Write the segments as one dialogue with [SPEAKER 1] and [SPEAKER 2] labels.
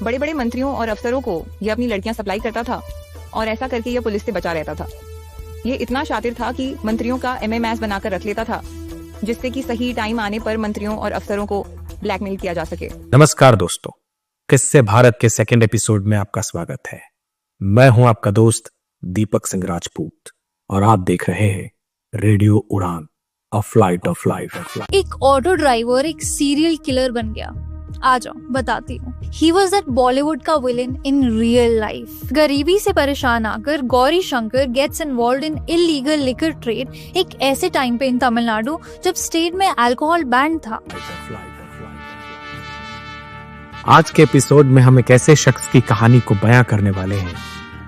[SPEAKER 1] बड़े बड़े मंत्रियों और अफसरों को ये अपनी लड़कियां सप्लाई करता था और ऐसा करके ये पुलिस से बचा रहता था। ये इतना शातिर था कि मंत्रियों का MMS बनाकर रख लेता था, जिससे कि सही टाइम आने पर मंत्रियों और अफसरों को ब्लैकमेल किया जा सके।
[SPEAKER 2] नमस्कार दोस्तों, किस्से भारत के सेकंड एपिसोड में आपका स्वागत है। मैं हूं आपका दोस्त दीपक सिंह राजपूत और आप देख रहे हैं रेडियो उड़ान, अ फ्लाइट ऑफ लाइफ।
[SPEAKER 3] एक ऑटो ड्राइवर एक सीरियल किलर बन गया। आ जाओ बताती हूँ। He was that बॉलीवुड का विलन in real life। गरीबी से परेशान आकर Gauri Shankar gets involved in illegal liquor trade एक ऐसे टाइम पे इन तमिलनाडु जब स्टेट में अल्कोहल बैन था।
[SPEAKER 2] आज के एपिसोड में हम एक ऐसे शख्स की कहानी को बयां करने वाले हैं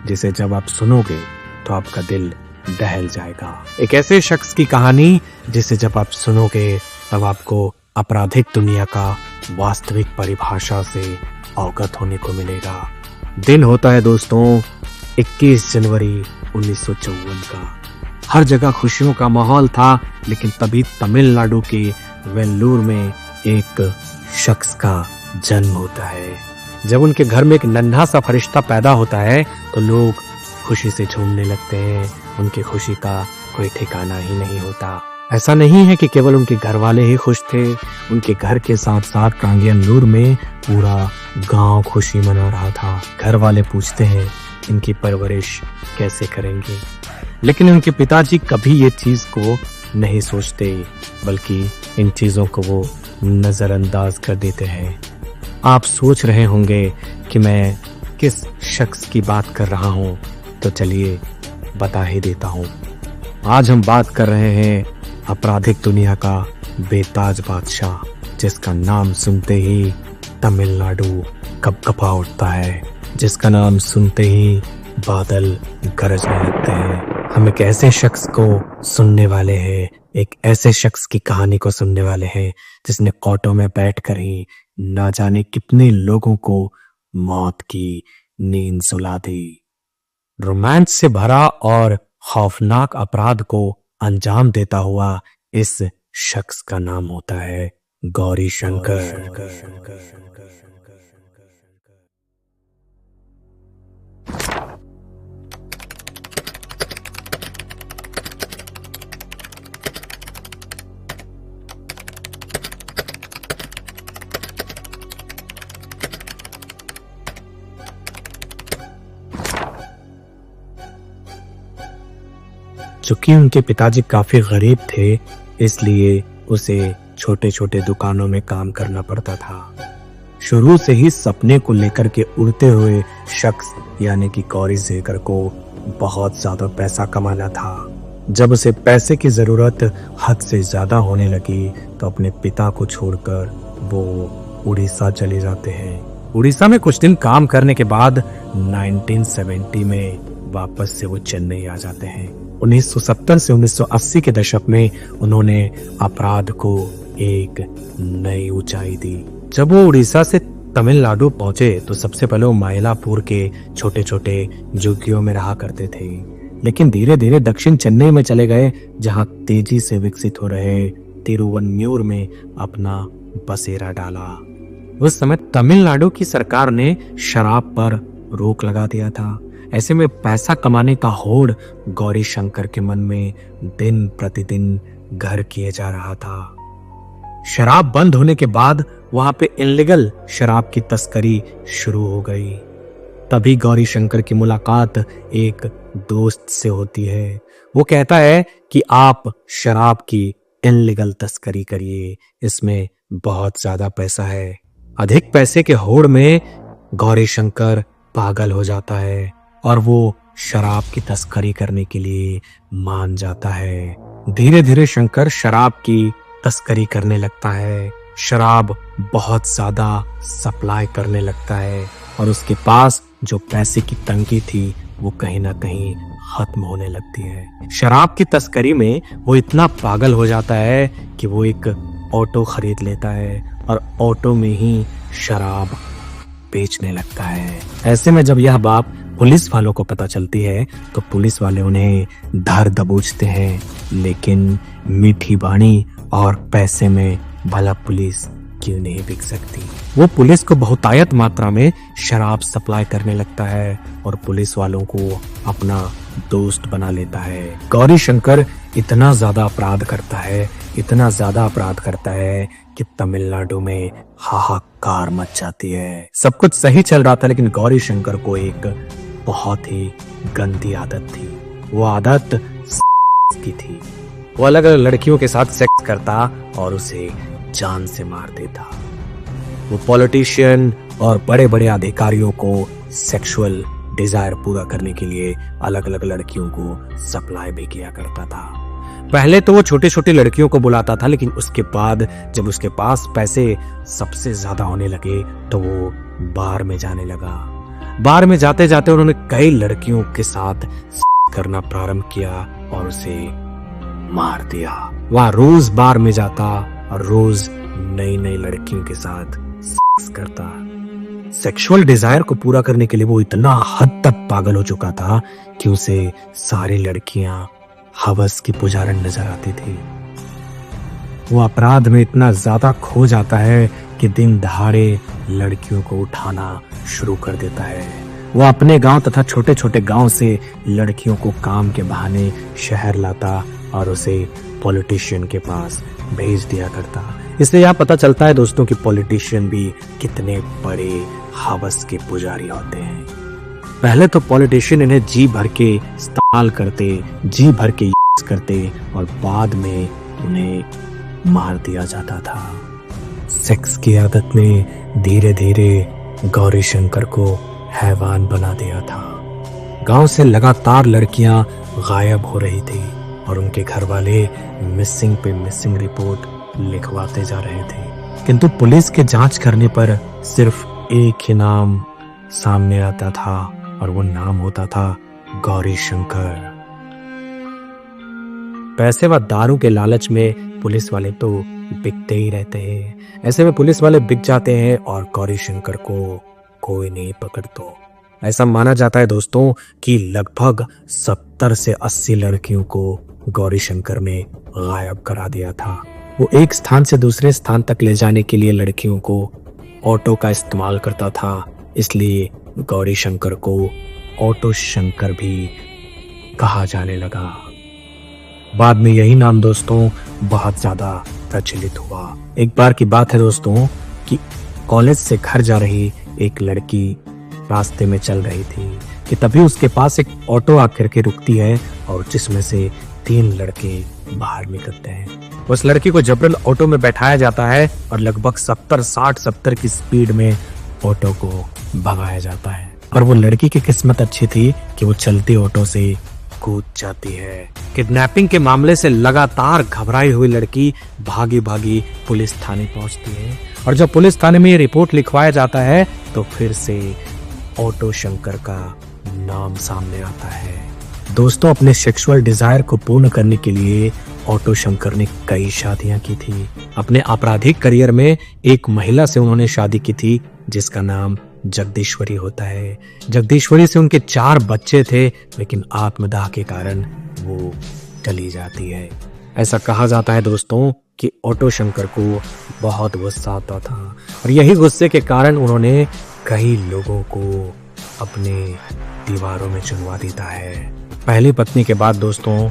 [SPEAKER 2] जिसे जब आप सुनोगे तो आपका दिल दहल जाएगा। एक ऐसे शख्स की कहानी जिसे जब आप सुनोगे तब आपको आपराधिक दुनिया का वास्तविक परिभाषा से अवगत होने को मिलेगा। दिन होता है दोस्तों 21 जनवरी 1954 का। हर जगह खुशियों का माहौल था, लेकिन तभी तमिलनाडु के वेल्लूर में एक शख्स का जन्म होता है। जब उनके घर में एक नन्हा सा फरिश्ता पैदा होता है तो लोग खुशी से झूमने लगते हैं। उनकी खुशी का कोई ठिकाना ही नहीं होता। ऐसा नहीं है कि केवल उनके घर वाले ही खुश थे, उनके घर के साथ साथ कांगियनलूर में पूरा गांव खुशी मना रहा था। घर वाले पूछते हैं इनकी परवरिश कैसे करेंगे, लेकिन उनके पिताजी कभी ये चीज को नहीं सोचते, बल्कि इन चीजों को वो नजरअंदाज कर देते हैं। आप सोच रहे होंगे कि मैं किस शख्स की बात कर रहा हूं, तो चलिए बता ही देता हूं। आज हम बात कर रहे हैं आपराधिक दुनिया का बेताज बादशाह, जिसका नाम सुनते ही तमिलनाडु कपकपा उठता है, जिसका नाम सुनते ही बादल गरजने लगते हैं। हम एक ऐसे शख्स को सुनने वाले हैं, एक ऐसे शख्स की कहानी को सुनने वाले हैं जिसने कोर्टों में बैठकर ही ना जाने कितने लोगों को मौत की नींद सुला दी। रोमांच से भरा और खौफनाक अपराध को अंजाम देता हुआ इस शख्स का नाम होता है गौरी शंकर। चूंकि उनके पिताजी काफी गरीब थे, इसलिए उसे छोटे छोटे दुकानों में काम करना पड़ता था। शुरू से ही सपने को लेकर के उड़ते हुए शख्स यानी कि गौरी शंकर को बहुत ज्यादा पैसा कमाना था। जब उसे पैसे की जरूरत हद से ज्यादा होने लगी तो अपने पिता को छोड़कर वो उड़ीसा चले जाते हैं। उड़ीसा में कुछ दिन काम करने के बाद 1970 में वापस से वो चेन्नई आ जाते हैं। 1970 से 1980 के दशक में उन्होंने अपराध को एक नई ऊंचाई दी। जब वो उड़ीसा से तमिलनाडु पहुंचे तो सबसे पहले वो मायलापुर के छोटे छोटे झुग्गियों में रहा करते थे, लेकिन धीरे धीरे दक्षिण चेन्नई में चले गए, जहां तेजी से विकसित हो रहे तिरुवन्यूर में अपना बसेरा डाला। उस समय तमिलनाडु की सरकार ने शराब पर रोक लगा दिया था। ऐसे में पैसा कमाने का होड़ गौरी शंकर के मन में दिन प्रतिदिन घर किए जा रहा था। शराब बंद होने के बाद वहां पे इनलीगल शराब की तस्करी शुरू हो गई। तभी गौरी शंकर की मुलाकात एक दोस्त से होती है। वो कहता है कि आप शराब की इनलीगल तस्करी करिए, इसमें बहुत ज्यादा पैसा है। अधिक पैसे के होड़ में गौरी शंकर पागल हो जाता है और वो शराब की तस्करी करने के लिए मान जाता है। धीरे धीरे शंकर शराब की तस्करी करने लगता है, शराब बहुत ज्यादा सप्लाई करने लगता है और उसके पास जो पैसे की तंगी थी वो कहीं ना कहीं खत्म होने लगती है। शराब की तस्करी में वो इतना पागल हो जाता है कि वो एक ऑटो खरीद लेता है और ऑटो में ही शराब बेचने लगता है। ऐसे में जब यह बात पुलिस वालों को पता चलती है तो पुलिस वाले उन्हें धर दबोचते हैं, लेकिन मीठी बाणी और पैसे में भला पुलिस क्यों नहीं बिक सकती। वो पुलिस को बहुतायत मात्रा में शराब सप्लाई करने लगता है और पुलिस वालों को अपना दोस्त बना लेता है। गौरी शंकर इतना ज्यादा अपराध करता है, इतना ज्यादा अपराध करता है कि तमिलनाडु में हाहाकार मच जाती है। सब कुछ सही चल रहा था, लेकिन गौरी शंकर को एक बहुत ही गंदी आदत थी। वो आदत की थी। वो अलग अलग लड़कियों के साथ सेक्स करता और उसे जान से मार देता। वो पॉलिटिशियन और बड़े बड़े अधिकारियों को सेक्सुअल डिजायर पूरा करने के लिए अलग अलग लड़कियों को सप्लाई भी किया करता था। पहले तो वो छोटी छोटी लड़कियों को बुलाता था, लेकिन उसके बाद जब उसके पास पैसे सबसे ज्यादा होने लगे तो वो बार में जाने लगा। बार में जाते जाते उन्होंने कई लड़कियों के साथ करना प्रारंभ किया और उसे मार दिया। वह रोज बार में जाता और रोज नई नई लड़कियों के साथ सेक्स करता। सेक्सुअल डिजायर को पूरा करने के लिए वो इतना हद तक पागल हो चुका था कि उसे सारी लड़कियां हवस की पुजारन नजर आती थी। वो अपराध में इतना ज्यादा खो जाता है कि दिन दहाड़े लड़कियों को उठाना शुरू कर देता है। वो अपने गांव तथा छोटे छोटे गांव से लड़कियों को काम के बहाने शहर लाता और उसे पॉलिटिशियन के पास भेज दिया करता। इससे यह पता चलता है दोस्तों कि पॉलिटिशियन भी कितने बड़े हवस के पुजारी होते हैं। पहले तो पॉलिटिशियन इन्हें जी भर के इस्तेमाल करते, जी भर के यूज करते और बाद में उन्हें मार दिया जाता था। सेक्स की आदत ने धीरे धीरे गौरी शंकर को हैवान बना दिया था। गांव से लगातार लड़कियां गायब हो रही थी और उनके घर वाले मिसिंग पे मिसिंग रिपोर्ट लिखवाते जा रहे थे, किंतु पुलिस के जांच करने पर सिर्फ एक ही नाम सामने आता था और वो नाम होता था गौरी शंकर। पैसे व दारू के लालच में पुलिस वाले तो बिकते ही रहते हैं। ऐसे में पुलिस वाले बिक जाते हैं और गौरी शंकर को कोई नहीं पकड़ता। ऐसा माना जाता है दोस्तों कि लगभग 70 से 80 लड़कियों को गौरी शंकर ने गायब करा दिया था। वो एक स्थान से दूसरे स्थान तक ले जाने के लिए लड़कियों को ऑटो का इस्तेमाल करता था, इसलिए गौरी शंकर को ऑटो शंकर भी कहा जाने लगा। बाद में यही नाम दोस्तों बहुत ज्यादा प्रचलित हुआ। एक बार की बात है दोस्तों कि कॉलेज से घर जा रही एक लड़की रास्ते में चल रही थी कि तभी उसके पास एक ऑटो आकर के रुकती है और जिसमें से 3 लड़के बाहर निकलते हैं। उस लड़की को जबरन ऑटो में बैठाया जाता है और लगभग 70 की स्पीड में ऑटो को भगाया जाता है। पर वो लड़की की किस्मत अच्छी थी कि वो चलती ऑटो से कूद जाती है। किडनैपिंग के मामले से लगातार घबराई हुई लड़की भागी भागी पुलिस थाने पहुंचती है और जब पुलिस थाने में ये रिपोर्ट लिखवाया जाता है तो फिर से ऑटो शंकर का नाम सामने आता है। दोस्तों, अपने सेक्सुअल डिजायर को पूर्ण करने के लिए ऑटो शंकर ने कई शादियां की थी। अपने आपराधिक करियर में एक महिला से उन्होंने शादी की थी जिसका नाम जगदीश्वरी होता है। जगदीश्वरी से उनके 4 बच्चे थे, लेकिन आत्मदाह के कारण वो चली जाती है। ऐसा कहा जाता है दोस्तों कि ऑटो शंकर को बहुत गुस्सा आता था और यही गुस्से के कारण उन्होंने कई लोगों को अपने दीवारों में चुनवा देता है। पहली पत्नी के बाद दोस्तों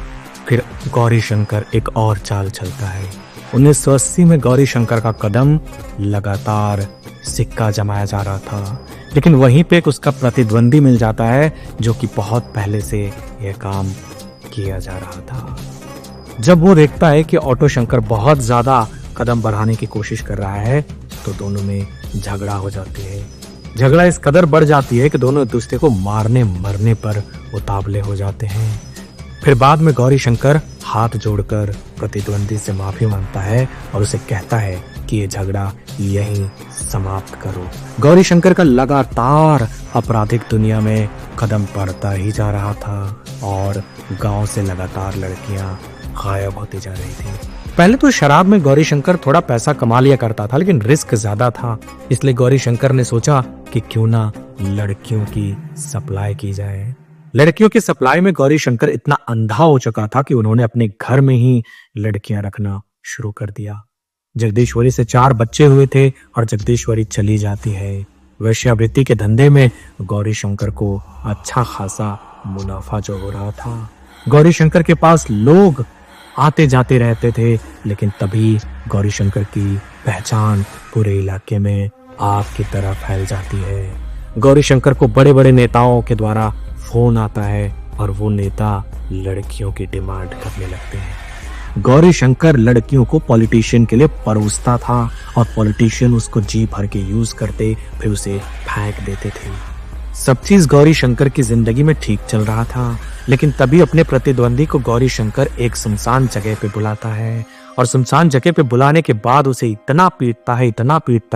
[SPEAKER 2] फिर गौरी शंकर एक और चाल चलता है। 1980 में गौरी शंकर का कदम लगातार सिक्का जमाया जा रहा था, लेकिन वहीं पे एक उसका प्रतिद्वंदी मिल जाता है जो कि बहुत पहले से यह काम किया जा रहा था। जब वो देखता है कि ऑटो शंकर बहुत ज्यादा कदम बढ़ाने की कोशिश कर रहा है तो दोनों में झगड़ा हो जाती है। झगड़ा इस कदर बढ़ जाती है कि दोनों एक दूसरे को मारने मरने पर उतावले हो जाते हैं। फिर बाद में गौरी शंकर हाथ जोड़कर प्रतिद्वंदी से माफी मांगता है और उसे कहता है कि ये झगड़ा यहीं समाप्त करो। गौरी शंकर का लगातार आपराधिक दुनिया में कदम बढ़ता ही जा रहा था और गांव से लगातार लड़कियां गायब होती जा रही थी। पहले तो शराब में गौरी शंकर थोड़ा पैसा कमा लिया करता था, लेकिन रिस्क ज्यादा था, इसलिए गौरी शंकर ने सोचा कि क्यों ना लड़कियों की सप्लाई की जाए। लड़कियों की सप्लाई में गौरी शंकर इतना अंधा हो चुका था कि उन्होंने अपने घर में ही लड़कियां रखना शुरू कर दिया। जगदीश्वरी से 4 बच्चे हुए थे और जगदीश्वरी चली जाती है। वेश्यावृत्ति के धंधे में गौरी शंकर को अच्छा खासा मुनाफा जो हो रहा था। गौरी शंकर के पास लोग आते जाते रहते थे, लेकिन तभी गौरी शंकर की पहचान पूरे इलाके में आग की तरह फैल जाती है। गौरी शंकर को बड़े बड़े नेताओं के द्वारा फोन आता है और वो नेता लड़कियों की डिमांड करने लगते हैं। गौरी शंकर लड़कियों को पॉलिटिशियन के लिए परोसता था और पॉलिटिशियन उसको जी भर के यूज करते, फिर उसे फेंक देते थे। सब चीज गौरी शंकर की जिंदगी में ठीक चल रहा था, लेकिन तभी अपने प्रतिद्वंदी को गौरी शंकर एक सुनसान जगह पे बुलाता है और सुनसान जगह पे बुलाने के बाद उसे इतना पीटता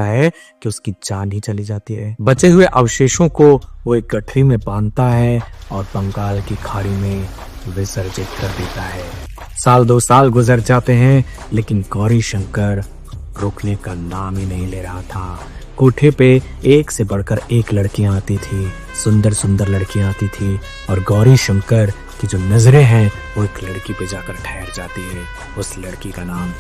[SPEAKER 2] है कि उसकी जान ही चली जाती है। बचे हुए अवशेषों को वो एक गठरी में बांधता है और बंगाल की खाड़ी में विसर्जित कर देता है। 1-2 साल गुजर जाते हैं, लेकिन गौरी शंकर रुकने का नाम ही नहीं ले रहा था। कोठे पे एक से बढ़कर एक लड़कियां आती थी, सुंदर सुंदर लड़कियां आती थी, और गौरी शंकर की जो नजरें हैं वो एक लड़की पे जाकर ठहर जाती है। उस लड़की का नाम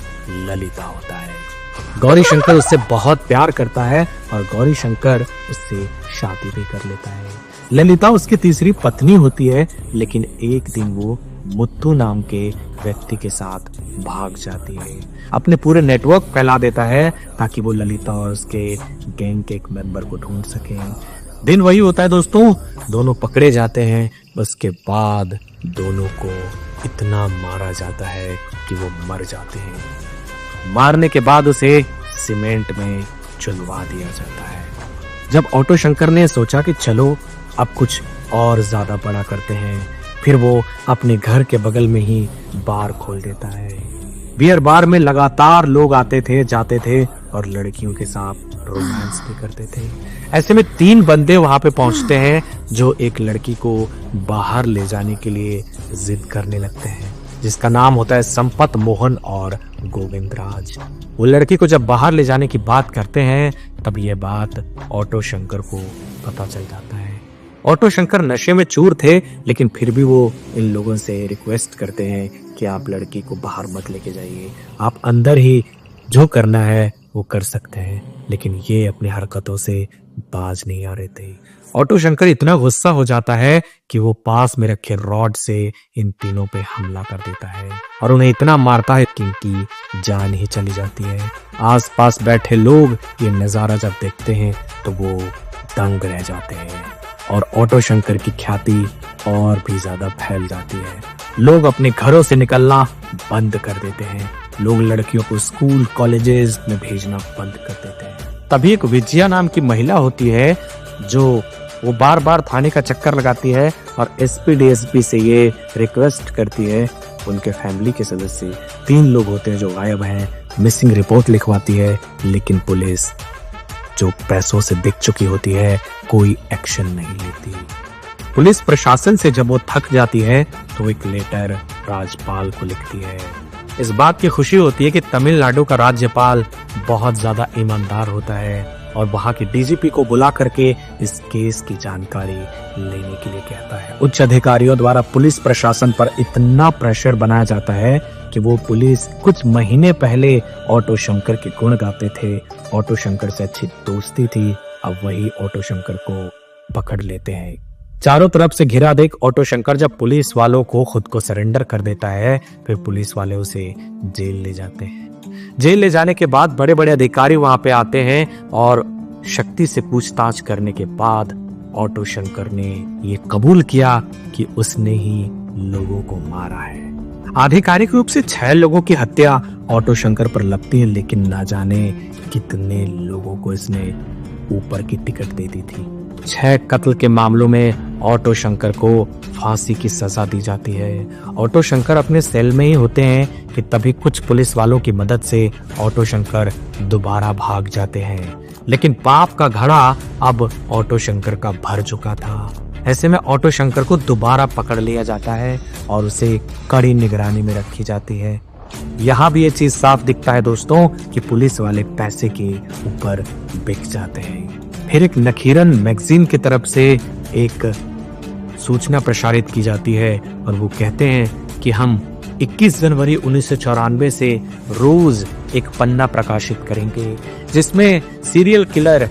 [SPEAKER 2] ललिता होता है। गौरी शंकर उससे बहुत प्यार करता है और गौरी शंकर उससे शादी भी कर लेता है। ललिता उसकी तीसरी पत्नी होती है, लेकिन एक दिन वो मुत्तू नाम के व्यक्ति के साथ भाग जाती है। अपने पूरे नेटवर्क फैला देता है ताकि वो ललिता और उसके गैंग के एक मेंबर को ढूंढ सके। दिन वही होता है दोस्तों, दोनों पकड़े जाते हैं। उसके बाद दोनों को इतना मारा जाता है कि वो मर जाते हैं। मारने के बाद उसे सीमेंट में चुनवा दिया जाता है। जब ऑटो शंकर ने सोचा कि चलो अब कुछ और ज्यादा बड़ा करते हैं, फिर वो अपने घर के बगल में ही बार खोल देता है। बियर बार में लगातार लोग आते थे, जाते थे और लड़कियों के साथ रोमांस भी करते थे। ऐसे में 3 बंदे वहां पे पहुंचते हैं जो एक लड़की को बाहर ले जाने के लिए जिद करने लगते हैं, जिसका नाम होता है संपत, मोहन और गोविंदराज। वो लड़की को जब बाहर ले जाने की बात करते हैं, तब ये बात ऑटो शंकर को पता चल जाता है। ऑटो शंकर नशे में चूर थे, लेकिन फिर भी वो इन लोगों से रिक्वेस्ट करते हैं कि आप लड़की को बाहर मत लेके जाइए, आप अंदर ही जो करना है वो कर सकते हैं। लेकिन ये अपनी हरकतों से बाज नहीं आ रहे थे। ऑटो शंकर इतना गुस्सा हो जाता है कि वो पास में रखे रॉड से इन तीनों पे हमला कर देता है और उन्हें इतना मारता है कि इनकी जान ही चली जाती है। आसपास बैठे लोग ये नजारा जब देखते हैं तो वो दंग रह जाते हैं और ऑटो शंकर की ख्याति और भी ज्यादा फैल जाती है। लोग अपने घरों से निकलना बंद कर देते हैं। लोग लड़कियों को स्कूल कॉलेजेस में भेजना बंद कर देते हैं। तभी एक विजया नाम की महिला होती है जो वो बार बार थाने का चक्कर लगाती है और एसपी डीएसपी से ये रिक्वेस्ट करती है। उनके फैमिली के सदस्य 3 लोग होते हैं जो गायब हैं, मिसिंग रिपोर्ट लिखवाती है, लेकिन पुलिस जो पैसों से बिक चुकी होती है कोई एक्शन नहीं लेती। पुलिस प्रशासन से जब वो थक जाती है तो एक लेटर राज्यपाल को लिखती है। इस बात की खुशी होती है कि तमिलनाडु का राज्यपाल बहुत ज्यादा ईमानदार होता है और वहां के डीजीपी को बुला करके इस केस की जानकारी लेने के लिए कहता है। उच्च अधिकारियों द्वारा पुलिस प्रशासन पर इतना प्रेशर बनाया जाता है कि वो पुलिस कुछ महीने पहले ऑटो शंकर के गुण गाते थे, ऑटो शंकर से अच्छी दोस्ती थी, अब वही ऑटो शंकर को पकड़ लेते हैं। चारों तरफ से घिरा देख ऑटो शंकर जब पुलिस वालों को खुद को सरेंडर कर देता है, फिर पुलिस वाले उसे जेल ले जाते हैं। जेल ले जाने के बाद बड़े बड़े अधिकारी वहां पे आते हैं और शक्ति से पूछताछ करने के बाद ऑटो शंकर ने ये कबूल किया कि उसने ही लोगों को मारा है। आधिकारिक रूप से 6 लोगों की हत्या ऑटो शंकर पर लगती है, लेकिन ना जाने कितने लोगों को इसने ऊपर की टिकट दे दी थी। 6 कत्ल के मामलों में ऑटो शंकर को फांसी की सजा दी जाती है। ऑटो शंकर अपने सेल में ही होते हैं कि तभी कुछ पुलिस वालों की मदद से ऑटो शंकर दोबारा भाग जाते हैं, लेकिन पाप का घड़ा अब ऑटो शंकर का भर चुका था। ऐसे में ऑटो शंकर को दोबारा पकड़ लिया जाता है और उसे कड़ी निगरानी में रखी जाती है। यहाँ भी ये चीज साफ दिखता है दोस्तों कि पुलिस वाले पैसे के ऊपर बिक जाते हैं। फिर एक नखीरन मैगजीन की तरफ से एक सूचना प्रसारित की जाती है और वो कहते हैं कि हम 21 जनवरी 1994 से रोज एक पन्ना प्रकाशित करेंगे जिसमें सीरियल किलर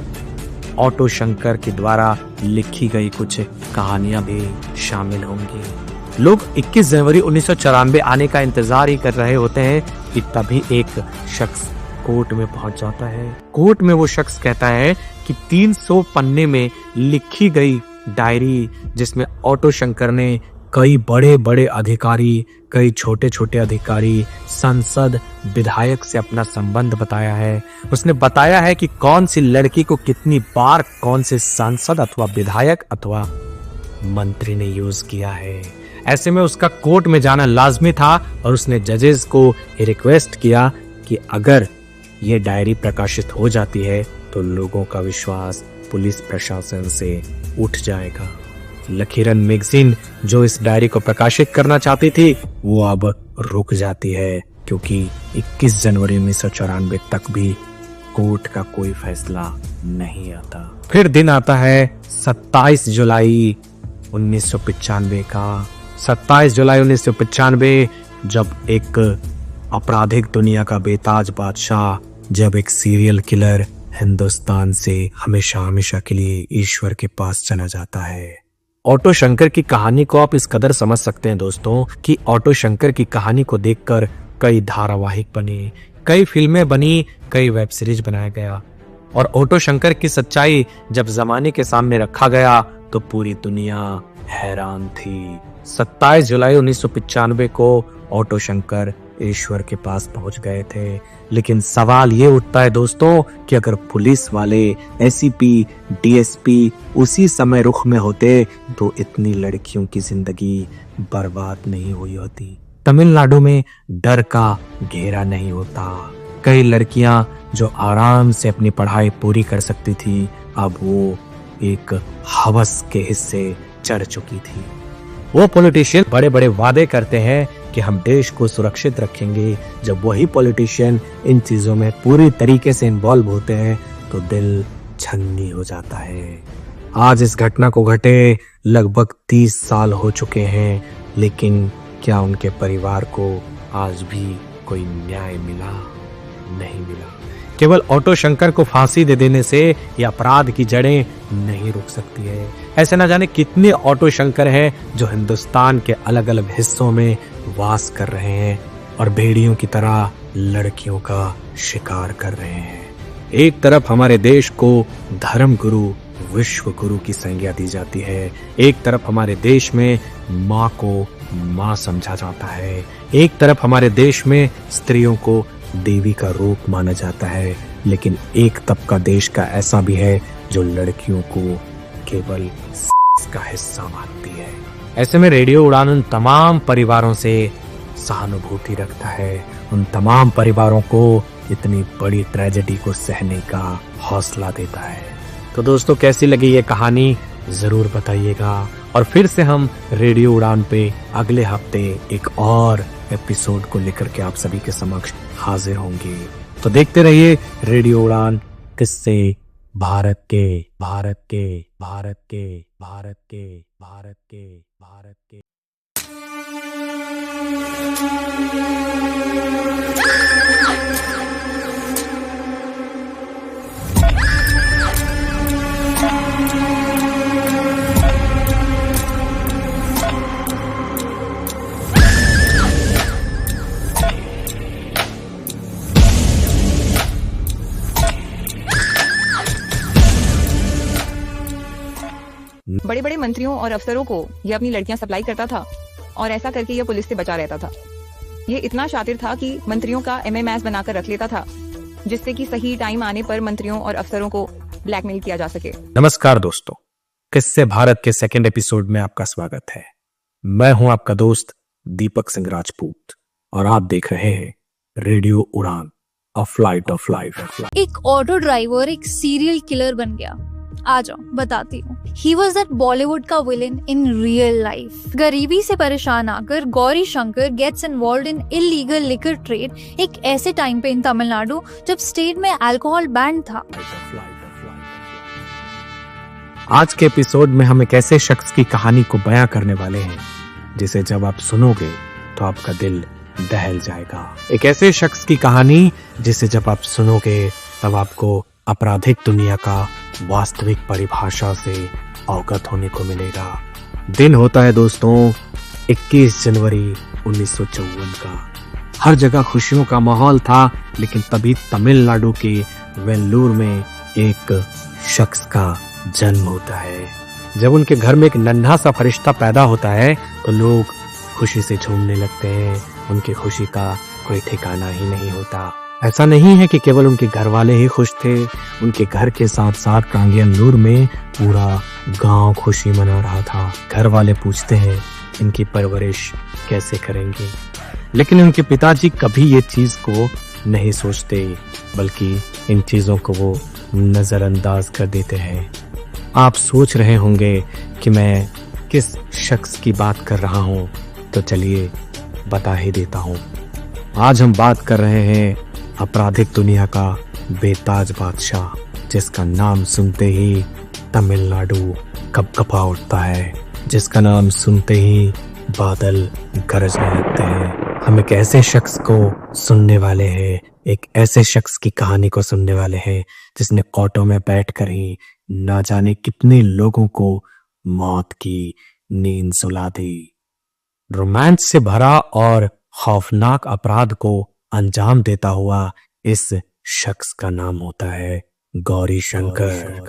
[SPEAKER 2] ऑटो शंकर के द्वारा लिखी गई कुछ कहानियां भी शामिल होंगी। लोग 21 जनवरी 1994 आने का इंतजार ही कर रहे होते हैं कि तभी एक शख्स कोर्ट में पहुंच जाता है। कोर्ट में वो शख्स कहता है कि 300 पन्ने में लिखी गई डायरी, जिसमें ऑटो शंकर ने कई बड़े बड़े अधिकारी, कई छोटे छोटे अधिकारी, सांसद, विधायक से अपना संबंध बताया है। उसने बताया है कि कौन सी लड़की को कितनी बार कौन से सांसद अथवा विधायक अथवा मंत्री ने यूज किया है। ऐसे में उसका कोर्ट में जाना लाजमी था और उसने जजेस को रिक्वेस्ट किया कि अगर ये डायरी प्रकाशित हो जाती है तो लोगों का विश्वास पुलिस प्रशासन से उठ जाएगा। लकीरन मैगजीन जो इस डायरी को प्रकाशित करना चाहती थी वो अब रुक जाती है, क्योंकि 21 जनवरी 1994 तक भी कोर्ट का कोई फैसला नहीं आता। फिर दिन आता है 27 जुलाई 1995 का। 27 जुलाई 1995 जब एक आपराधिक दुनिया का बेताज बादशाह, जब एक सीरियल किलर हिंदुस्तान से हमेशा हमेशा के लिए ईश्वर के पास चला जाता है। ऑटो शंकर की कहानी को आप इस कदर समझ सकते हैं दोस्तों कि ऑटो शंकर की कहानी को देखकर कई धारावाहिक बने, कई फिल्में बनी, कई वेब सीरीज बनाया गया। और ऑटो शंकर की सच्चाई जब जमाने के सामने रखा गया तो पूरी दुनिया हैरान थी। 27 जुलाई 1995 को ऑटो शंकर ईश्वर के पास पहुंच गए थे। लेकिन सवाल ये उठता है दोस्तों कि अगर पुलिस वाले, एसीपी, डीएसपी उसी समय रुख में होते तो इतनी लड़कियों की जिंदगी बर्बाद नहीं हुई होती। तमिलनाडु में डर का घेरा नहीं होता। कई लड़कियां जो आराम से अपनी पढ़ाई पूरी कर सकती थी, अब वो एक हवस के हिस्से चढ़ चुकी थी। वो पॉलिटिशियन बड़े बड़े वादे करते हैं कि हम देश को सुरक्षित रखेंगे। जब वही पॉलिटिशियन इन चीजों में पूरी तरीके से इन्वॉल्व होते हैं तो दिल छन्नी हो जाता है। आज इस घटना को घटे लगभग 30 साल हो चुके हैं, लेकिन क्या उनके परिवार को आज भी कोई न्याय मिला? नहीं मिला। केवल ऑटो शंकर को फांसी दे देने से यह अपराध की जड़ें नहीं रुक सकती है। ऐसे न जाने कितने ऑटो शंकर हैं जो हिंदुस्तान के अलग अलग हिस्सों में वास कर रहे हैं और भेड़ियों की तरह लड़कियों का शिकार कर रहे हैं। एक तरफ हमारे देश को धर्म गुरु, विश्व गुरु की संज्ञा दी जाती है, एक तरफ हमारे देश में माँ को माँ समझा जाता है, एक तरफ हमारे देश में स्त्रियों को देवी का रूप माना जाता है, लेकिन एक तबका देश का ऐसा भी है जो लड़कियों को केवल का हिस्सा मानती है। ऐसे में रेडियो उड़ान उन तमाम परिवारों से सहानुभूति रखता है, उन तमाम परिवारों को इतनी बड़ी ट्रेजेडी को सहने का हौसला देता है। तो दोस्तों कैसी लगी ये कहानी जरूर बताइएगा, और फिर से हम रेडियो उड़ान पे अगले हफ्ते एक और एपिसोड को लेकर के आप सभी के समक्ष हाजिर होंगे। तो देखते रहिए रेडियो उड़ान, किससे भारत के भारत के भारत के भारत के भारत के भारत के।
[SPEAKER 1] बड़े बड़े मंत्रियों और अफसरों को ये अपनी लड़कियां सप्लाई करता था और ऐसा करके ये पुलिस से बचा रहता था। ये इतना शातिर था कि मंत्रियों का MMS बनाकर रख लेता था, जिससे कि सही टाइम आने पर मंत्रियों और अफसरों को ब्लैकमेल किया जा सके।
[SPEAKER 2] नमस्कार दोस्तों, किससे भारत के सेकंड एपिसोड में आपका स्वागत है। मैं हूं आपका दोस्त दीपक सिंह राजपूत और आप देख रहे हैं रेडियो उड़ान, अ फ्लाइट ऑफ लाइफ।
[SPEAKER 3] एक ऑटो ड्राइवर एक सीरियल किलर बन गया। आ जाओ बताती हूँ। He was that बॉलीवुड का विलन in real life। गरीबी से परेशान आकर Gauri Shankar gets involved in illegal liquor trade एक ऐसे टाइम पे इन तमिलनाडु जब स्टेट में अल्कोहल बैन था।
[SPEAKER 2] आज के एपिसोड में हम एक ऐसे शख्स की कहानी को बयां करने वाले हैं जिसे जब आप सुनोगे तो आपका दिल दहल जाएगा। एक ऐसे शख्स की कहानी जिसे जब आप सुनोगे तब आपको आपराधिक दुनिया का वास्तविक परिभाषा से अवगत होने को मिलेगा। दिन होता है दोस्तों 21 जनवरी 1954 का। हर जगह खुशियों का माहौल था, लेकिन तभी तमिलनाडु के वेल्लूर में एक शख्स का जन्म होता है। जब उनके घर में एक नन्हा सा फरिश्ता पैदा होता है तो लोग खुशी से झूमने लगते हैं। उनकी खुशी का कोई ठिकाना ही नहीं होता। ऐसा नहीं है कि केवल उनके घर वाले ही खुश थे, उनके घर के साथ साथ कांगियनलूर में पूरा गांव खुशी मना रहा था। घर वाले पूछते हैं इनकी परवरिश कैसे करेंगे, लेकिन उनके पिताजी कभी ये चीज को नहीं सोचते, बल्कि इन चीजों को वो नजरअंदाज कर देते हैं। आप सोच रहे होंगे कि मैं किस शख्स की बात कर रहा हूं, तो चलिए बता ही देता हूं। आज हम बात कर रहे हैं आपराधिक दुनिया का बेताज बादशाह, जिसका नाम सुनते ही तमिलनाडु कपकपा उठता है, जिसका नाम सुनते ही बादल गरजने लगते हैं। हम एक ऐसे शख्स को सुनने वाले हैं, एक ऐसे शख्स की कहानी को सुनने वाले हैं जिसने कोर्टों में बैठकर ही ना जाने कितने लोगों को मौत की नींद सुला दी। रोमांस से भरा और खौफनाक अपराध को अंजाम देता हुआ इस शख्स का नाम होता है गौरी शंकर।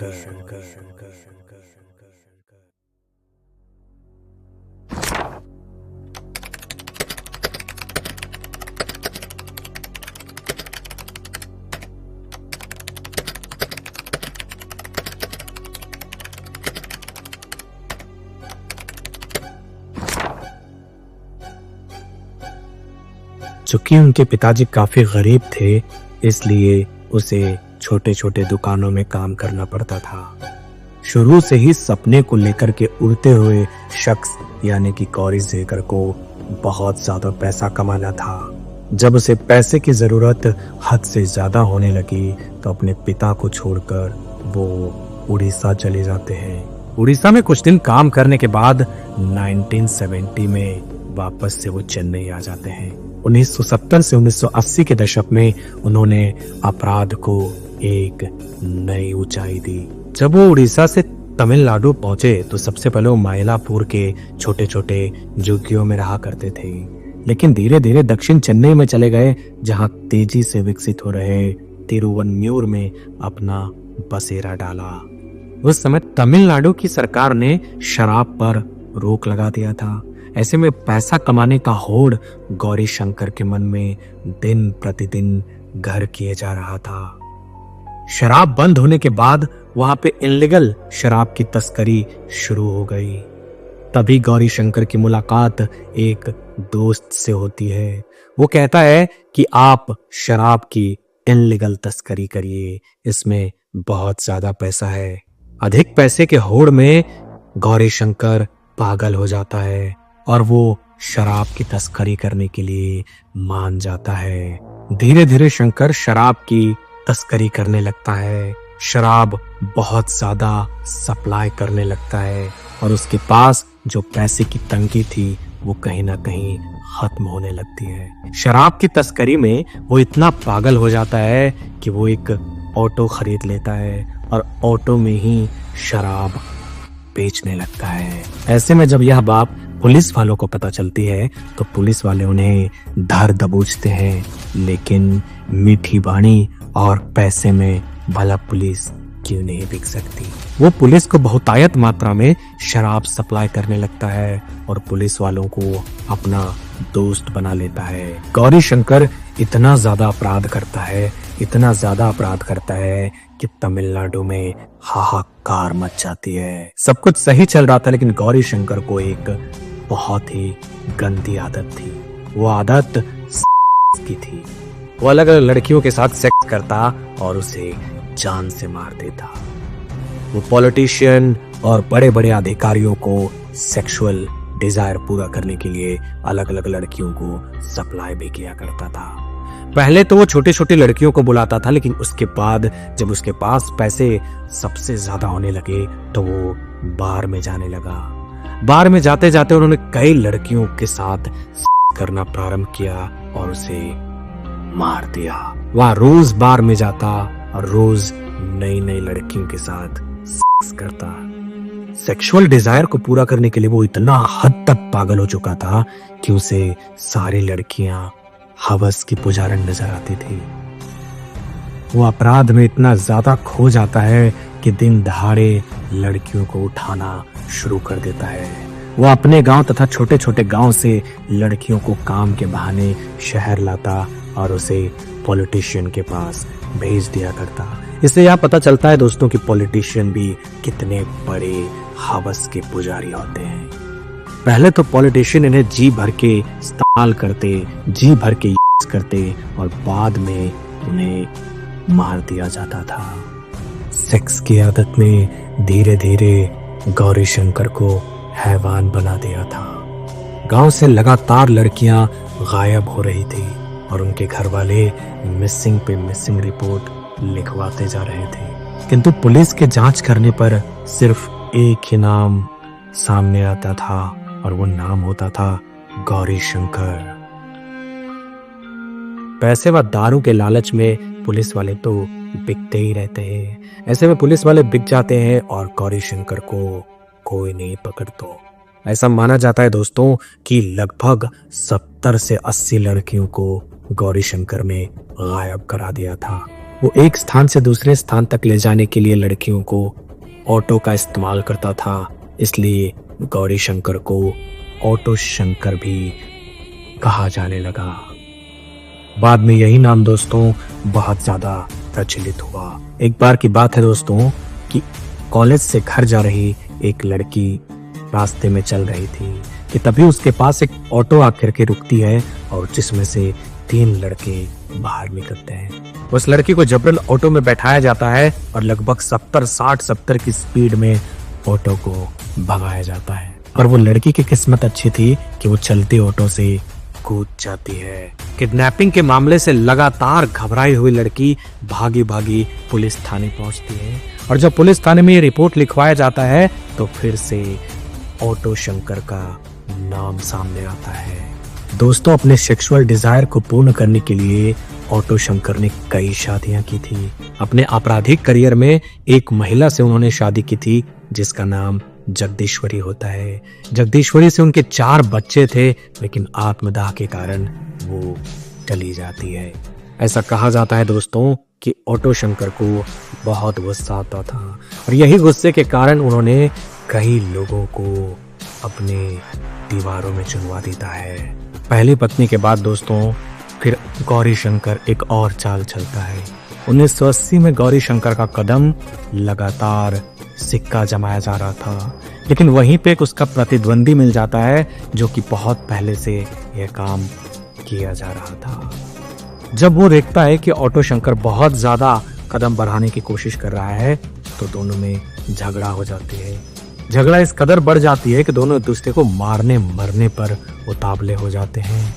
[SPEAKER 2] चूंकि उनके पिताजी काफी गरीब थे, इसलिए उसे छोटे छोटे दुकानों में काम करना पड़ता था। शुरू से ही सपने को लेकर के उड़ते हुए शख्स यानी कि गौरी शंकर को बहुत ज्यादा पैसा कमाना था। जब उसे पैसे की जरूरत हद से ज्यादा होने लगी तो अपने पिता को छोड़कर वो उड़ीसा चले जाते हैं। उड़ीसा में कुछ दिन काम करने के बाद 1970 में वापस से वो चेन्नई आ जाते हैं। 1970 से 1980 के दशक में उन्होंने अपराध को एक नई ऊंचाई दी। जब वो उड़ीसा से तमिलनाडु पहुंचे तो सबसे पहले वो मायलापुर के छोटे छोटे झुग्गियों में रहा करते थे, लेकिन धीरे धीरे दक्षिण चेन्नई में चले गए, जहां तेजी से विकसित हो रहे तिरुवन्यूर में अपना बसेरा डाला। उस समय तमिलनाडु की सरकार ने शराब पर रोक लगा दिया था। ऐसे में पैसा कमाने का होड़ गौरी शंकर के मन में दिन प्रतिदिन घर किए जा रहा था। शराब बंद होने के बाद वहां पे इनलीगल शराब की तस्करी शुरू हो गई। तभी गौरी शंकर की मुलाकात एक दोस्त से होती है। वो कहता है कि आप शराब की इनलीगल तस्करी करिए, इसमें बहुत ज्यादा पैसा है। अधिक पैसे के होड़ में गौरी शंकर पागल हो जाता है और वो शराब की तस्करी करने के लिए मान जाता है। धीरे धीरे शंकर शराब की तस्करी करने लगता है, शराब बहुत ज्यादा सप्लाई करने लगता है और उसके पास जो पैसे की तंगी थी वो कहीं ना कहीं खत्म होने लगती है। शराब की तस्करी में वो इतना पागल हो जाता है कि वो एक ऑटो खरीद लेता है और ऑटो में ही शराब बेचने लगता है। ऐसे में जब यह बात पुलिस वालों को पता चलती है तो पुलिस वाले उन्हें धर दबोचते हैं, लेकिन मीठी बाणी और पैसे में भला पुलिस क्यों नहीं बिक सकती। वो पुलिस को बहुतायत मात्रा में शराब सप्लाई करने लगता है और पुलिस वालों को अपना दोस्त बना लेता है। गौरी शंकर इतना ज्यादा अपराध करता है, इतना ज्यादा अपराध करता है कि तमिलनाडु में हाहाकार मच जाती है। सब कुछ सही चल रहा था, लेकिन गौरी शंकर को एक बहुत ही गंदी आदत थी। वो आदत की थी। वो अलग अलग लड़कियों के साथ सेक्स करता और उसे जान से मार देता। वो पॉलिटिशियन और बड़े बड़े अधिकारियों को सेक्सुअल डिजायर पूरा करने के लिए अलग अलग लड़कियों को सप्लाई भी किया करता था। पहले तो वो छोटी छोटी लड़कियों को बुलाता था, लेकिन उसके बाद जब उसके पास पैसे सबसे ज्यादा होने लगे तो वो बार में जाने लगा। बार में जाते जाते उन्होंने कई लड़कियों के साथ करना प्रारंभ किया और उसे मार दिया। वह रोज बार में जाता और रोज नई नई लड़कियों के साथ सेक्स करता। सेक्सुअल डिजायर को पूरा करने के लिए वो इतना हद तक पागल हो चुका था कि उसे सारी लड़कियां हवस की पुजारन नजर आती थी। वो अपराध में इतना ज्यादा खो जाता है कि दिन दहाड़े लड़कियों को उठाना शुरू कर देता है। वो अपने गांव तथा छोटे छोटे गांव से लड़कियों को काम के बहाने शहर लाता और उसे पॉलिटिशियन के पास भेज दिया करता। इससे यह पता चलता है दोस्तों कि पॉलिटिशियन भी कितने बड़े हवस के पुजारी होते हैं। पहले तो पॉलिटिशियन इन्हें जी भर के इस्तेमाल करते, जी भर के यूज करते और बाद में उन्हें मार दिया जाता था। सेक्स की आदत ने धीरे धीरे गौरी शंकर को हैवान बना दिया था। गांव से लगातार लड़कियां गायब हो रही थी और उनके घर वाले मिसिंग पे मिसिंग रिपोर्ट लिखवाते जा रहे थे, किंतु पुलिस के जांच करने पर सिर्फ एक ही नाम सामने आता था और वो नाम होता था गौरी शंकर। पैसे व दारू के लालच में पुलिस वाले तो बिकते ही रहते हैं। ऐसे में पुलिस वाले बिक जाते हैं और गौरी शंकर को कोई नहीं पकड़ता। ऐसा माना जाता है दोस्तों कि लगभग 70 से 80 लड़कियों को गौरी शंकर में गायब करा दिया था। वो एक स्थान से दूसरे स्थान तक ले जाने के लिए लड़कियों को ऑटो का इस्तेमाल करता था, इसलिए गौरी शंकर को ऑटो शंकर भी कहा जाने लगा। बाद में यही नाम दोस्तों बहुत ज्यादा प्रचलित हुआ। एक बार की बात है दोस्तों कि कॉलेज से घर जा रही एक लड़की रास्ते में चल रही थी कि तभी उसके पास एक ऑटो आकर के रुकती है और जिसमें से 3 लड़के बाहर निकलते हैं। उस लड़की को जबरन ऑटो में बैठाया जाता है और लगभग 70 की स्पीड में ऑटो को भगाया जाता है। पर वो लड़की की किस्मत अच्छी थी कि वो चलते ऑटो से कूद जाती है। किडनैपिंग के मामले से लगातार घबराई हुई लड़की भागी भागी पुलिस थाने पहुंचती है और जब पुलिस थाने में ये रिपोर्ट लिखवाया जाता है तो फिर से ऑटो शंकर का नाम सामने आता है। दोस्तों, अपने सेक्सुअल डिजायर को पूर्ण करने के लिए ऑटो शंकर ने कई शादियां की थी। अपने आपराधिक करियर में एक महिला से उन्होंने शादी की थी जिसका नाम जगदीश्वरी होता है। जगदीश्वरी से उनके 4 बच्चे थे, लेकिन आत्मदाह के कारण वो चली जाती है। ऐसा कहा जाता है दोस्तों कि ऑटो शंकर को बहुत गुस्सा आता था और यही गुस्से के कारण उन्होंने कई लोगों को अपने दीवारों में चुनवा देता है। पहली पत्नी के बाद दोस्तों फिर गौरी शंकर एक और चाल चलता है। 1980 में गौरी शंकर का कदम लगातार सिक्का जमाया जा रहा था, लेकिन वहीं पे एक उसका प्रतिद्वंदी मिल जाता है जो कि बहुत पहले से यह काम किया जा रहा था। जब वो देखता है कि ऑटो शंकर बहुत ज्यादा कदम बढ़ाने की कोशिश कर रहा है तो दोनों में झगड़ा हो जाती है। झगड़ा इस कदर बढ़ जाती है कि दोनों एक दूसरे को मारने मरने पर उतावले हो जाते हैं।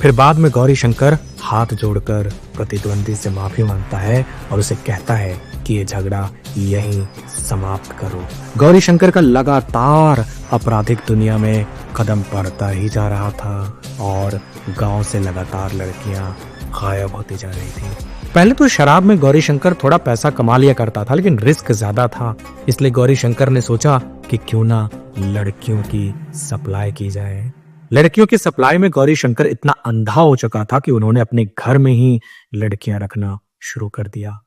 [SPEAKER 2] फिर बाद में गौरी शंकर हाथ जोड़कर प्रतिद्वंदी से माफी मांगता है और उसे कहता है कि ये झगड़ा यहीं समाप्त करो। गौरी शंकर का लगातार आपराधिक दुनिया में कदम बढ़ता ही जा रहा था और गांव से लगातार लड़कियां गायब होती जा रही थी। पहले तो शराब में गौरी शंकर थोड़ा पैसा कमा लिया करता था, लेकिन रिस्क ज्यादा था, इसलिए गौरी शंकर ने सोचा कि क्यों ना लड़कियों की सप्लाई की जाए। लड़कियों की सप्लाई में गौरी शंकर इतना अंधा हो चुका था कि उन्होंने अपने घर में ही लड़कियां रखना शुरू कर दिया।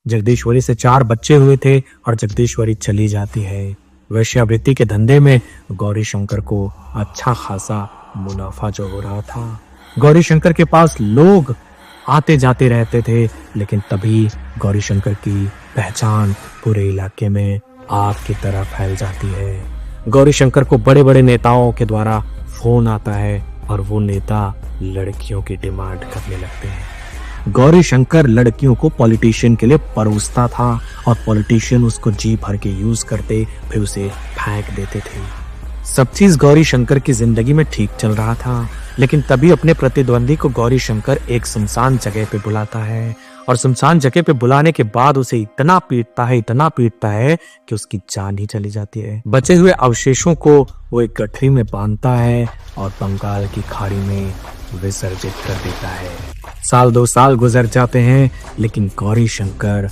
[SPEAKER 2] जगदीश्वरी से 4 बच्चे हुए थे और जगदीश्वरी चली जाती है। वेश्यावृत्ति के धंधे में गौरी शंकर को अच्छा खासा मुनाफा जो हो रहा था। गौरी शंकर के पास लोग आते जाते रहते थे, लेकिन तभी गौरी शंकर की पहचान पूरे इलाके में आग की तरह फैल जाती है। गौरी शंकर को बड़े बड़े नेताओं के द्वारा फोन आता है और वो नेता लड़कियों की डिमांड करने लगते हैं। गौरी शंकर लड़कियों को पॉलिटिशियन के लिए परोसता था और पॉलिटिशियन उसको जी भर के यूज करते, फिर उसे फेंक देते थे। सब चीज गौरी शंकर की जिंदगी में ठीक चल रहा था, लेकिन तभी अपने प्रतिद्वंदी को गौरी शंकर एक सुनसान जगह पे बुलाता है और सुनसान जगह पे बुलाने के बाद उसे इतना पीटता है कि उसकी जान ही चली जाती है। बचे हुए अवशेषों को वो एक गठरी में बांधता है और बंगाल की खाड़ी में विसर्जित कर देता है। साल 2 साल गुजर जाते हैं, लेकिन गौरी शंकर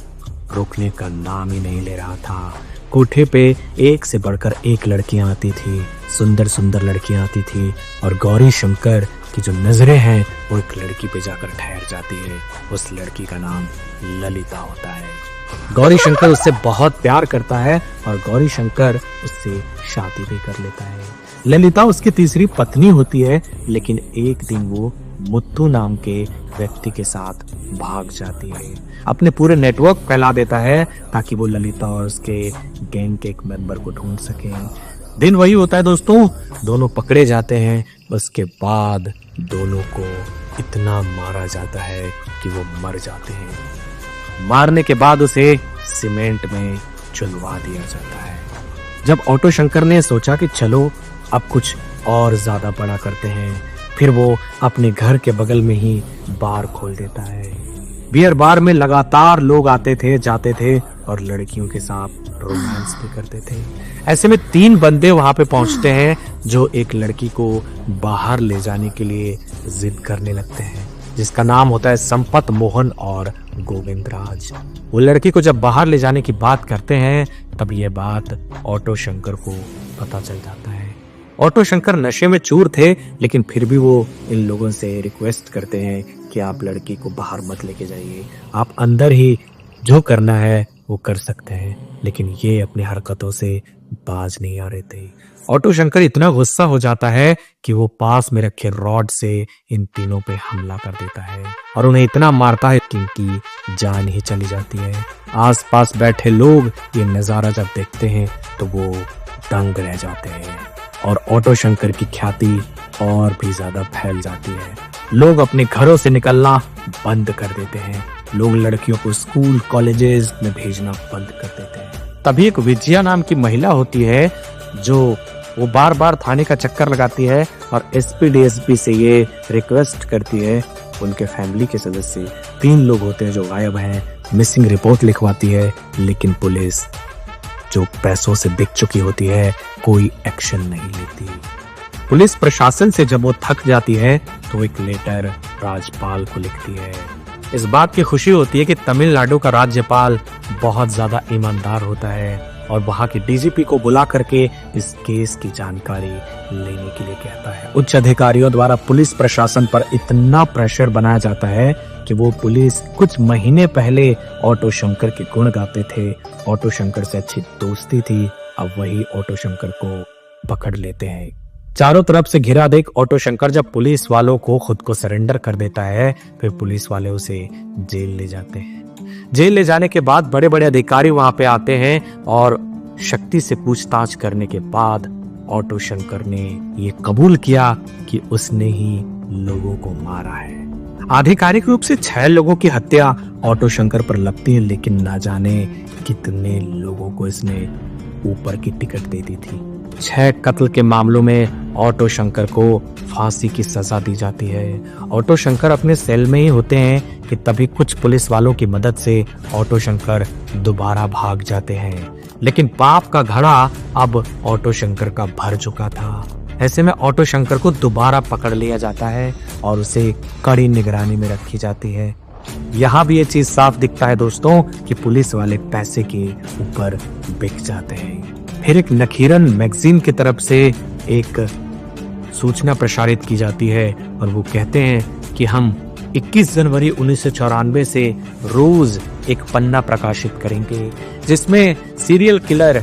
[SPEAKER 2] रुकने का नाम ही नहीं ले रहा था। कोठे पे एक से बढ़कर एक लड़कियां आती थी, सुंदर सुंदर लड़कियां आती थी, और गौरी शंकर की जो नजरें हैं वो एक लड़की पे जाकर ठहर जाती है। उस लड़की का नाम ललिता होता है। गौरी शंकर उससे बहुत प्यार करता है और गौरी शंकर उससे शादी भी कर लेता है। ललिता उसकी तीसरी पत्नी होती है, लेकिन एक दिन वो मुत्तू नाम के व्यक्ति के साथ भाग जाती है। अपने पूरे नेटवर्क फैला देता है ताकि वो ललिता और उसके गैंग के एक मेंबर को ढूंढ सके। दिन वही होता है दोस्तों, दोनों पकड़े जाते हैं। उसके बाद दोनों को इतना मारा जाता है कि वो मर जाते हैं। मारने के बाद उसे सीमेंट में चुनवा दिया जाता है। जब ऑटो शंकर ने सोचा कि चलो अब कुछ और ज्यादा बड़ा करते हैं, फिर वो अपने घर के बगल में ही बार खोल देता है। बियर बार में लगातार लोग आते थे, जाते थे और लड़कियों के साथ रोमांस भी करते थे। ऐसे में 3 बंदे वहां पे पहुंचते हैं जो एक लड़की को बाहर ले जाने के लिए जिद करने लगते हैं, जिसका नाम होता है संपत मोहन और गोविंद राज। वो लड़की को जब बाहर ले जाने की बात करते हैं, तब ये बात ऑटो शंकर को पता चल जाता है। ऑटो शंकर नशे में चूर थे, लेकिन फिर भी वो इन लोगों से रिक्वेस्ट करते हैं कि आप लड़की को बाहर मत लेके जाइए, आप अंदर ही जो करना है वो कर सकते हैं। लेकिन ये अपनी हरकतों से बाज नहीं आ रहे थे। ऑटो शंकर इतना गुस्सा हो जाता है कि वो पास में रखे रॉड से इन तीनों पे हमला कर देता है और उन्हें इतना मारता है कि इनकी जान ही चली जाती है। आसपास बैठे लोग ये नजारा जब देखते हैं तो वो दंग रह जाते हैं और ऑटो शंकर की ख्याति और भी ज्यादा फैल जाती है। लोग अपने घरों से निकलना बंद कर देते हैं। लोग लड़कियों को स्कूल कॉलेजेस में भेजना बंद कर देते हैं। तभी एक विजया नाम की महिला होती है जो वो बार बार थाने का चक्कर लगाती है और एसपी डीएसपी से ये रिक्वेस्ट करती है। उनके फैमिली के सदस्य 3 लोग होते हैं जो गायब हैं, मिसिंग रिपोर्ट लिखवाती है, लेकिन पुलिस जो पैसों से बिक चुकी होती है कोई एक्शन नहीं लेती। पुलिस प्रशासन से जब वो थक जाती है तो एक लेटर राज्यपाल को लिखती है। इस बात की खुशी होती है कि तमिलनाडु का राज्यपाल बहुत ज्यादा ईमानदार होता है और वहां के डीजीपी को बुला करके इस केस की जानकारी लेने के लिए कहता है। उच्च अधिकारियों द्वारा पुलिस प्रशासन पर इतना प्रेशर बनाया जाता है कि वो पुलिस कुछ महीने पहले ऑटो शंकर के गुण गाते थे, ऑटो शंकर से अच्छी दोस्ती थी, अब वही ऑटो शंकर को पकड़ लेते हैं। चारों तरफ से घिरा देख ऑटो शंकर जब पुलिस वालों को खुद को सरेंडर कर देता है, फिर पुलिस वाले उसे जेल ले जाते हैं। जेल ले जाने के बाद बड़े बड़े अधिकारी वहां पे आते हैं और शक्ति से पूछताछ करने के बाद ऑटो शंकर ने ये कबूल किया कि उसने ही लोगों को मारा है। आधिकारिक रूप से 6 लोगों की हत्या ऑटो शंकर पर लगती है, लेकिन ना जाने कितने लोगों को इसने ऊपर की टिकट दे दी थी। 6 कत्ल के मामलों में ऑटो शंकर को फांसी की सजा दी जाती है। ऑटो शंकर अपने सेल में ही होते हैं कि तभी कुछ पुलिस वालों की मदद से ऑटो शंकर दोबारा भाग जाते हैं, लेकिन पाप का घड़ा अब ऑटो शंकर का भर चुका था। ऐसे में ऑटो शंकर को दोबारा पकड़ लिया जाता है और उसे कड़ी निगरानी में रखी जाती है। यहाँ भी ये चीज साफ दिखता है दोस्तों कि पुलिस वाले पैसे के ऊपर बिक जाते हैं। फिर एक नखीरन मैगजीन की तरफ से एक सूचना प्रसारित की जाती है और वो कहते हैं कि हम 21 जनवरी 1994 से रोज एक पन्ना प्रकाशित करेंगे जिसमें सीरियल किलर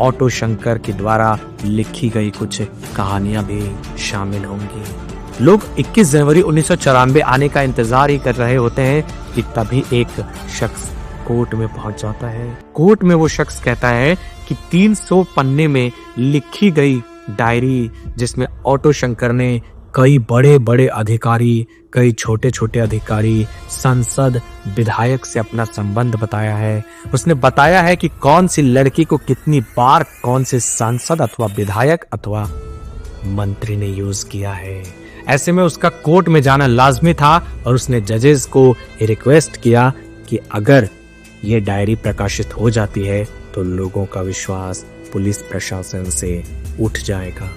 [SPEAKER 2] ऑटो शंकर के द्वारा लिखी गई कुछ कहानियां भी शामिल होंगी। लोग 21 जनवरी 1994 आने का इंतजार ही कर रहे होते हैं कि तभी एक शख्स कोर्ट में पहुंच जाता है। कोर्ट में वो शख्स कहता है कि 300 पन्ने में लिखी गई डायरी जिसमें ऑटो शंकर ने कई बड़े बड़े अधिकारी, कई छोटे छोटे अधिकारी, सांसद, विधायक से अपना संबंध बताया है। उसने बताया है कि कौन सी लड़की को कितनी बार कौन से सांसद अथवा विधायक अथवा मंत्री ने यूज किया है। ऐसे में उसका कोर्ट में जाना लाजमी था और उसने जजेस को रिक्वेस्ट किया कि अगर ये डायरी प्रकाशित हो जाती है तो लोगों का विश्वास पुलिस प्रशासन से उठ जाएगा।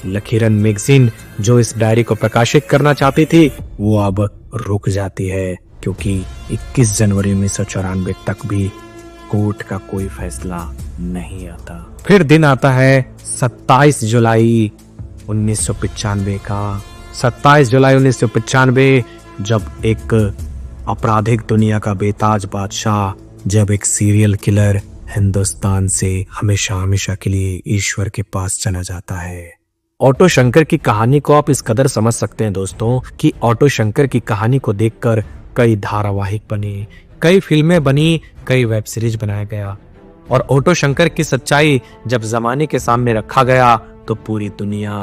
[SPEAKER 2] लकीरन मैगजीन जो इस डायरी को प्रकाशित करना चाहती थी वो अब रुक जाती है, क्योंकि 21 जनवरी 1994 तक भी कोर्ट का कोई फैसला नहीं आता। फिर दिन आता है 27 जुलाई 1995 का। 27 जुलाई 1995 जब एक आपराधिक दुनिया का बेताज बादशाह, जब एक सीरियल किलर हिंदुस्तान से हमेशा हमेशा के लिए ईश्वर के पास चला जाता है। ऑटो शंकर की कहानी को आप इस कदर समझ सकते हैं दोस्तों कि ऑटो शंकर की कहानी को देखकर कई धारावाहिक बने, कई फिल्में बनी, कई वेब सीरीज बनाया गया। और ऑटो शंकर की सच्चाई जब जमाने के सामने रखा गया तो पूरी दुनिया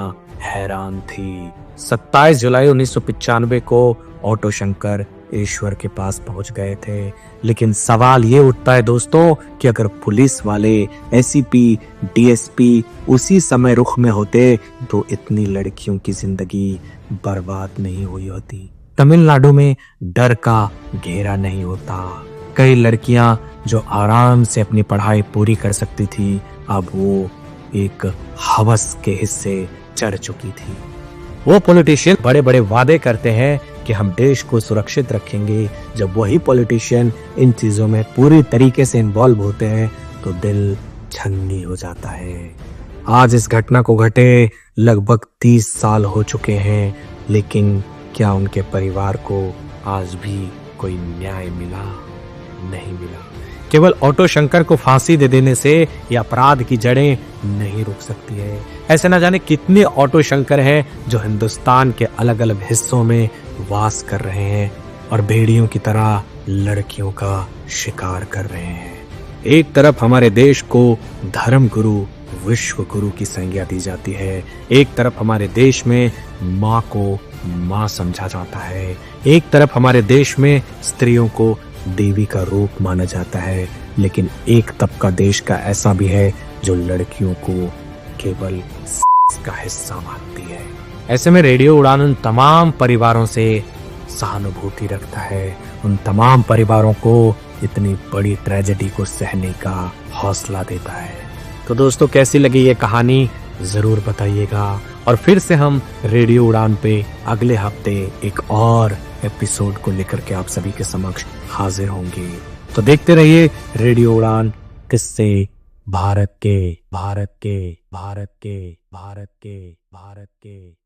[SPEAKER 2] हैरान थी। 27 जुलाई 1995 को ऑटो शंकर ईश्वर के पास पहुंच गए थे। लेकिन सवाल ये उठता है दोस्तों कि अगर पुलिस वाले, एसीपी, डीएसपी उसी समय रुख में होते तो इतनी लड़कियों की जिंदगी बर्बाद नहीं हुई होती। तमिलनाडु में डर का घेरा नहीं होता। कई लड़कियां जो आराम से अपनी पढ़ाई पूरी कर सकती थी अब वो एक हवस के हिस्से चढ़ चुकी थी। वो पॉलिटिशियन बड़े बड़े वादे करते हैं कि हम देश को सुरक्षित रखेंगे। जब वही पॉलिटिशियन इन चीजों में पूरी तरीके से इन्वॉल्व होते हैं तो दिल छन्नी हो जाता है। आज इस घटना को घटे लगभग 30 साल हो चुके हैं, लेकिन क्या उनके परिवार को आज भी कोई न्याय मिला? नहीं मिला। केवल ऑटो शंकर को फांसी दे देने से यह अपराध की जड़ें नहीं रुक सकती है। ऐसे न जाने कितने ऑटो शंकर हैं जो हिंदुस्तान के अलग अलग हिस्सों में वास कर रहे हैं और भेड़ियों की तरह लड़कियों का शिकार कर रहे हैं। एक तरफ हमारे देश को धर्म गुरु, विश्व गुरु की संज्ञा दी जाती है, एक तरफ हमारे देश में माँ को माँ समझा जाता है, एक तरफ हमारे देश में स्त्रियों को देवी का रूप माना जाता है, लेकिन एक तबका देश का ऐसा भी है जो लड़कियों को केवल का हिस्सा मानती है। ऐसे में रेडियो उड़ान उन तमाम परिवारों से सहानुभूति रखता है, उन तमाम परिवारों को इतनी बड़ी ट्रेजेडी को सहने का हौसला देता है। तो दोस्तों कैसी लगी ये कहानी जरूर बताइएगा, और फिर से हम रेडियो उड़ान पे अगले हफ्ते एक और एपिसोड को लेकर के आप सभी के समक्ष हाजिर होंगे। तो देखते रहिए रेडियो उड़ान, किससे भारत के भारत के भारत के भारत के भारत के